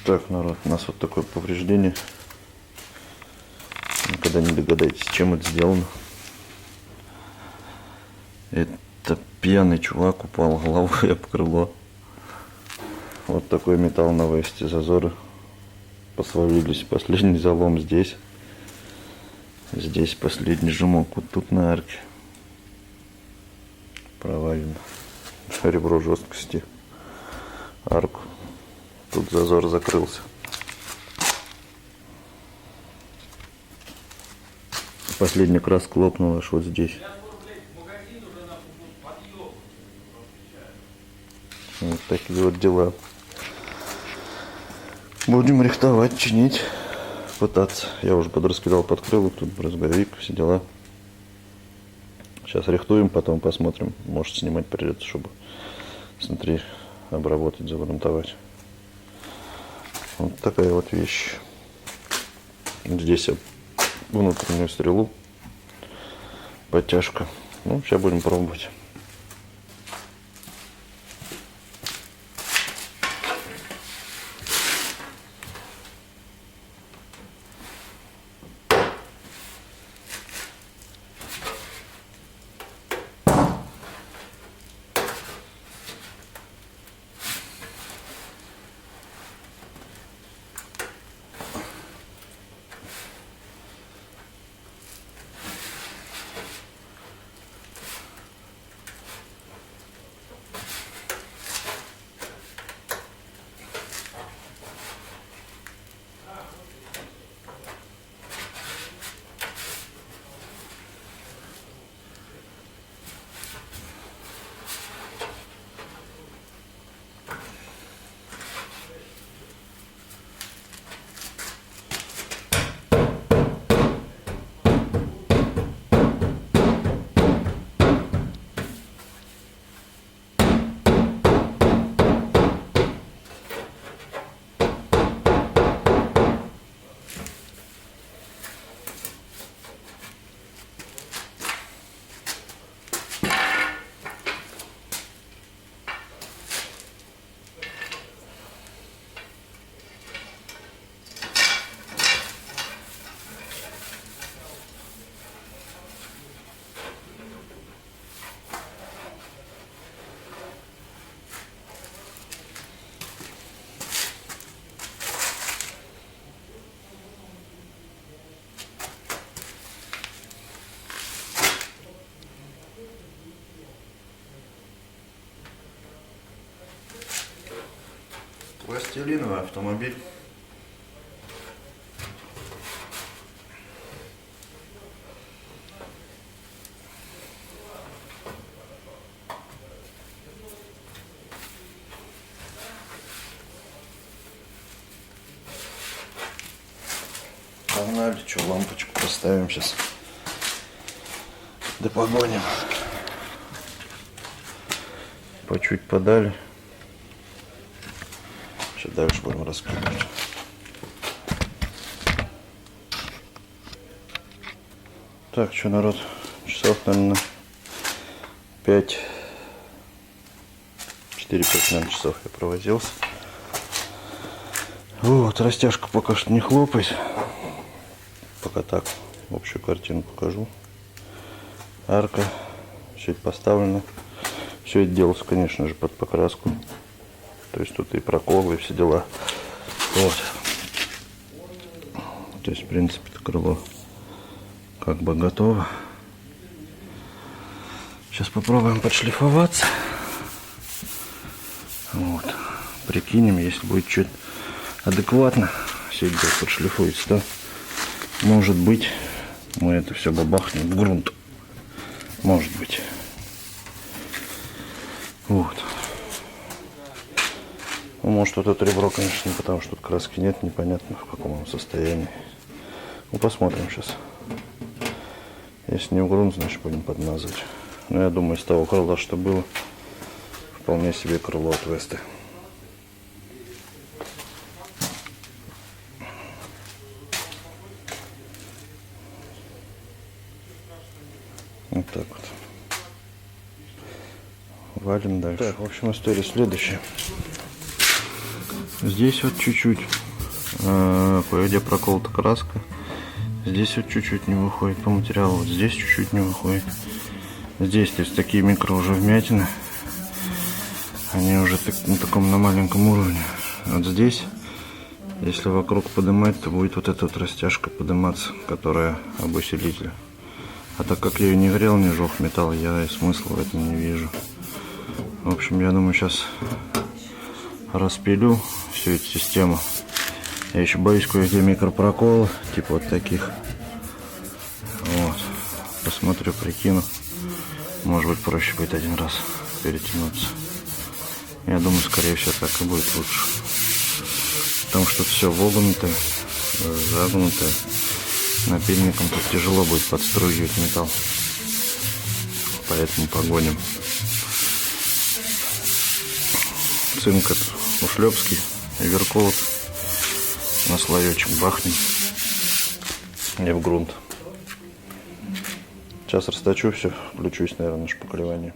Так, народ, у нас вот такое повреждение. Никогда не догадаетесь, чем это сделано. Это пьяный чувак упал головой об крыло. Вот такой металл на Весте, зазоры посвалились. Последний залом здесь. Здесь последний жмок. Вот тут на арке провалено. Ребро жесткости. Арку. Тут зазор закрылся. Последний раз клопнул аж вот здесь. Вот такие вот дела. Будем рихтовать, чинить, пытаться. Я уже подраскидал подкрылок, тут брызговик, все дела. Сейчас рихтуем, потом посмотрим. Может, снимать придется, чтобы смотри, обработать, загрунтовать. Вот такая вот вещь. Здесь я внутреннюю стрелу, подтяжка. Ну, сейчас будем пробовать. Пластилиновый автомобиль. Погнали, что, лампочку поставим сейчас. Да погоним. По чуть подали. Сейчас дальше будем раскидывать. Так, что, народ, часов, наверное, 5, 4-5, наверное, часов я провозился. Вот, растяжка пока что не хлопает. Пока так, общую картину покажу. Арка, все это поставлено. Все это делалось, конечно же, под покраску. То есть тут и проколы, и все дела. Вот. То есть, в принципе, это крыло как бы готово. Сейчас попробуем подшлифоваться. Вот. Прикинем, если будет что-то адекватно, все это подшлифуется, да? Может быть, мы это все бабахнем в грунт. Может быть. Вот. Ну, может, вот это ребро, конечно, потому что тут краски нет, непонятно в каком он состоянии. Ну, посмотрим сейчас. Если не в грунт, значит будем подмазывать. Но я думаю, из того крыла, что было, вполне себе крыло от Весты. Вот так вот. Валим дальше. Так, в общем, история следующая. Здесь вот чуть-чуть, где проколота краска. Здесь вот чуть-чуть не выходит по материалу. Вот здесь чуть-чуть не выходит. Здесь, то есть такие микро уже вмятины. Они уже на таком, на маленьком уровне. Вот здесь, если вокруг поднимать, то будет вот эта вот растяжка подниматься, которая об усилитель. А так как я ее не грел, не жег металл, я и смысла в этом не вижу. В общем, я думаю, сейчас распилю всю эту систему. Я еще боюсь кое-где микропроколы, типа вот таких. Вот. Посмотрю, прикину. Может быть, проще будет один раз перетянуться. Я думаю, скорее всего, так и будет лучше. Потому что все вогнутое, загнутое. Напильником тут тяжело будет подстругивать металл. Поэтому погоним. Цинк ушлепский, оверколот. На слоечек бахнем. И в грунт. Сейчас расточу все, включусь, наверное, на шпаклевание.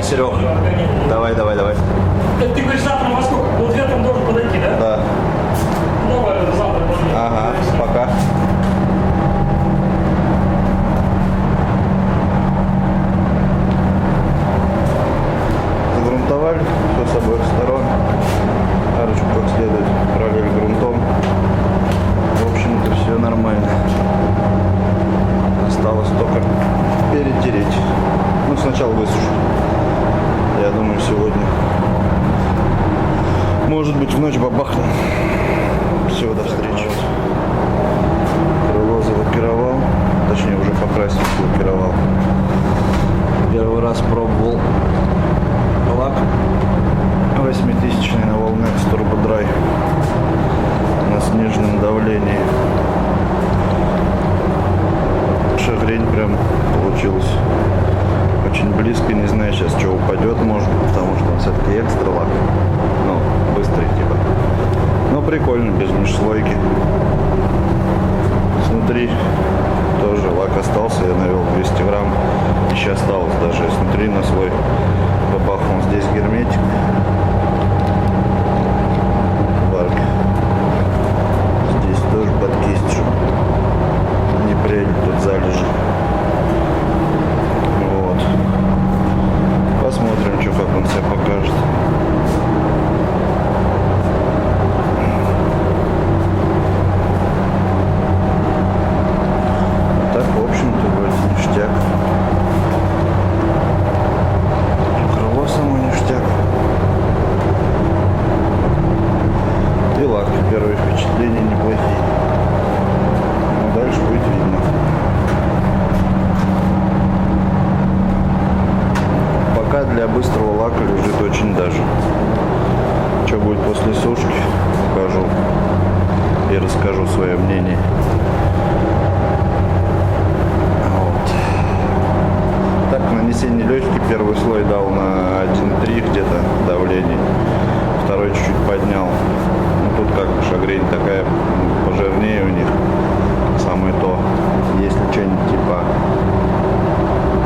Давай, Серег. Давай. Ты говоришь, завтра во сколько? Вот ветром должен подойти, да? Да. Ну, давай, завтра подойти. Ага, пока. Загрунтовали все с обоих сторон. Арочку как следует пролили грунтом. В общем-то все нормально. Осталось только перетереть. Ну, сначала высушить. Я думаю, сегодня. Может быть, в ночь бабахнем. Все, до встречи. Крыло залакировал. Точнее, уже покрасил, лакировал. Первый раз пробовал лак 8000 на Волнекс Turbo Dry на сниженном давлении. Шагрень прям получилось очень близко. Не знаю сейчас, что упадет, может, потому что он все-таки экстра лак. Ну, быстрый типа. Но прикольно, без межслойки. Снутри тоже лак остался, я навел 200 грамм. Еще осталось даже снутри на слой. Бабахнул здесь герметик. Варки. Здесь тоже под кисть, чтобы не прядет тут залежи. Вот. Посмотрим, что как он себя покажет. Так, в общем-то, вроде ништяк. Крыло само ништяк. И лак. Первые впечатления неплохие. Но дальше будет видно. Пока для быстрого лака лежит очень даже. Что будет после сушки, покажу и расскажу свое мнение. Вот. Так, нанесение легкий. Первый слой дал на 1,3 где-то давление. Второй чуть-чуть поднял. Ну, тут как бы шагрень такая пожирнее у них. Самое то. Если что-нибудь типа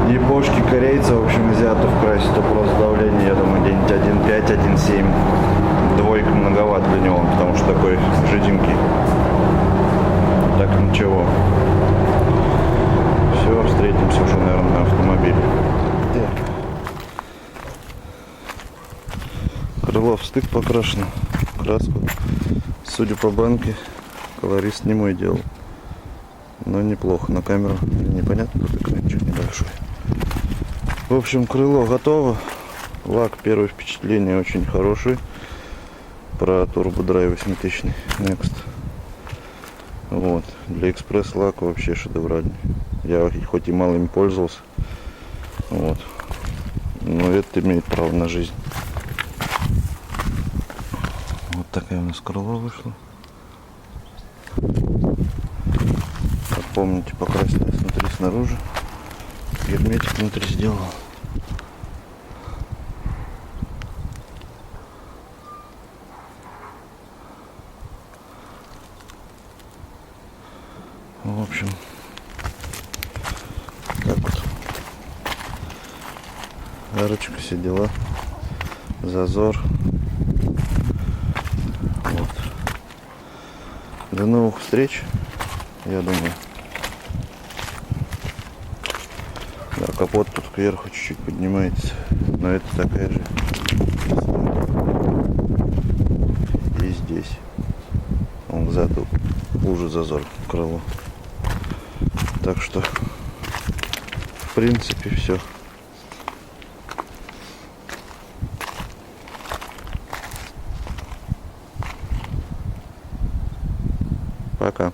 япошки, корейцы, в общем, азиатов красить, то просто давление, я думаю, где-нибудь 1,5, 1,7. Двойка многовато для него, потому что такой жиденький. Так, ничего. Все, встретимся уже, наверное, на автомобиле. Крыло в стык покрашено. Краску, судя по банке, колорист не мой делал. Но неплохо. На камеру непонятно, тут экранчик небольшой. В общем, крыло готово. Лак, первое впечатление очень хороший. Про Turbo Dry 8000 Next. Вот. Для экспресс-лака вообще шедевральный. Я хоть и мало им пользовался. Вот. Но это имеет право на жизнь. Вот такая у нас крыло вышло. Как помните, покрасил снутри, снаружи. Герметик внутри сделал. В общем, так вот. Арочка, все дела. Зазор. Вот. До новых встреч, я думаю. Да, капот тут кверху чуть-чуть поднимается, но это такая же. И здесь. Он сзади уже зазор крыло. Так что, в принципе, все. Пока.